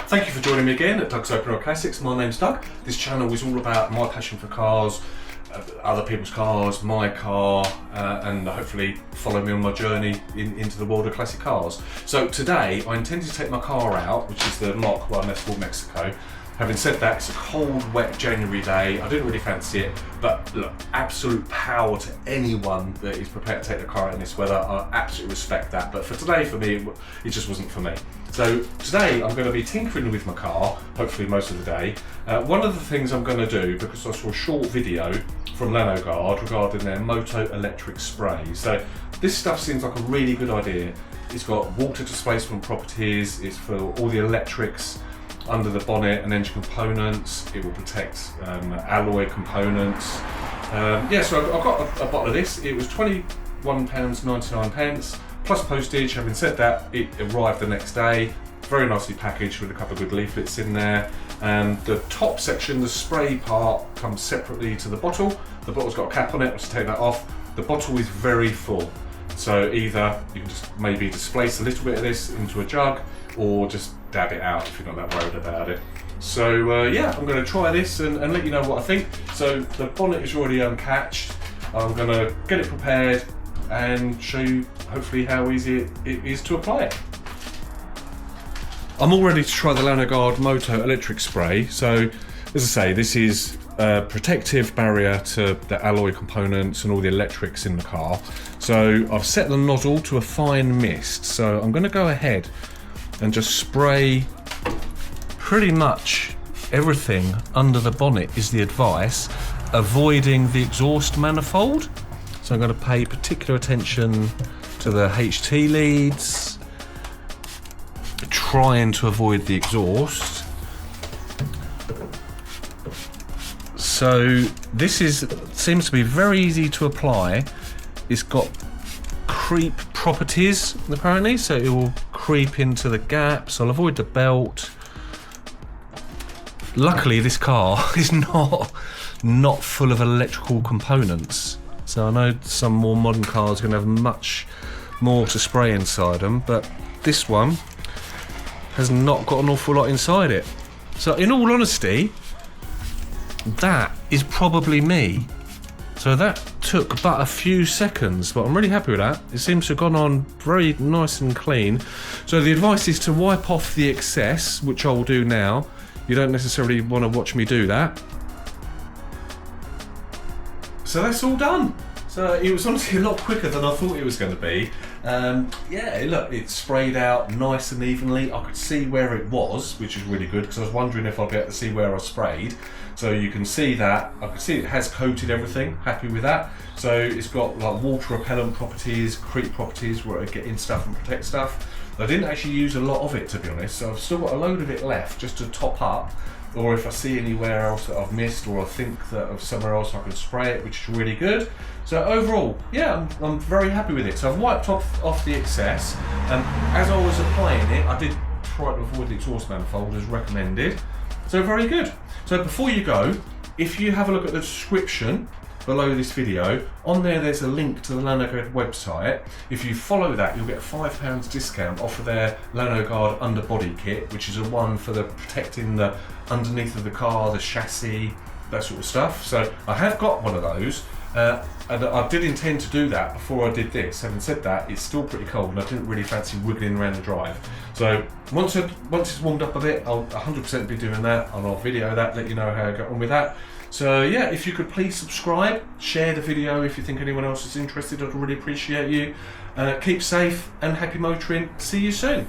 Thank you for joining me again at Doug's Open Road Classics. My name's Doug. This channel is all about my passion for cars, other people's cars, my car, and hopefully follow me on my journey into the world of classic cars. So today I intended to take my car out, which is the Mk1 Escort Mexico. Having said that, it's a cold, wet January day. I didn't really fancy it, but look, absolute power to anyone that is prepared to take the car out in this weather. I absolutely respect that. But for today, for me, it just wasn't for me. So today I'm going to be tinkering with my car, hopefully most of the day. One of the things I'm going to do, because I saw a short video from Lanoguard regarding their Moto Electric Spray. So this stuff seems like a really good idea. It's got water displacement properties, it's for all the electrics under the bonnet and engine components. It will protect alloy components. So I've got a bottle of this. It was £21.99 plus postage. Having said that, it arrived the next day, very nicely packaged with a couple of good leaflets in there. And the top section, the spray part, comes separately to the bottle. The bottle's got a cap on it. Let's take that off. The bottle is very full, so either you can just maybe displace a little bit of this into a jug, or just dab it out if you're not that worried about it. So yeah, I'm going to try this and let you know what I think. So the bonnet is already uncatched. I'm going to get it prepared and show you hopefully how easy it is to apply it. I'm all ready to try the Lanoguard Moto Electric Spray. So as I say, this is a protective barrier to the alloy components and all the electrics in the car. So I've set the nozzle to a fine mist. So I'm going to go ahead and just spray pretty much everything under the bonnet is the advice, avoiding the exhaust manifold. So I'm going to pay particular attention to the HT leads, trying to avoid the exhaust. So this seems to be very easy to apply. It's got creep properties apparently, so it will creep into the gaps. I'll avoid the belt. Luckily this car is not full of electrical components, so I know some more modern cars are going to have much more to spray inside them, but this one has not got an awful lot inside it. So in all honesty, that is probably me. So that took but a few seconds, but I'm really happy with that. It seems to have gone on very nice and clean. So the advice is to wipe off the excess, which I'll do now. You don't necessarily want to watch me do that. So that's all done. So it was honestly a lot quicker than I thought it was going to be. Yeah, look, it sprayed out nice and evenly. I could see where it was, which is really good, because I was wondering if I'd be able to see where I sprayed. So you can see that, I can see it has coated everything, happy with that. So it's got like water repellent properties, creep properties, where it get in stuff and protect stuff. I didn't actually use a lot of it, to be honest, so I've still got a load of it left just to top up, or if I see anywhere else that I've missed, or I think that of somewhere else I can spray it, which is really good. So overall, yeah, I'm very happy with it. So I've wiped off the excess, and as I was applying it, I did try to avoid the exhaust manifold as recommended. So very good. So before you go, if you have a look at the description below this video, on there's a link to the Lanoguard website. If you follow that, you'll get a £5 discount off of their Lanoguard underbody kit, which is a one for the protecting the underneath of the car, the chassis, that sort of stuff. So I have got one of those, and I did intend to do that before I did this. Having said that, it's still pretty cold and I didn't really fancy wiggling around the drive. So once it's warmed up a bit, I'll 100% be doing that, and I'll video that, let you know how I got on with that. So yeah, if you could please subscribe, share the video if you think anyone else is interested, I'd really appreciate you. Keep safe and happy motoring. See you soon.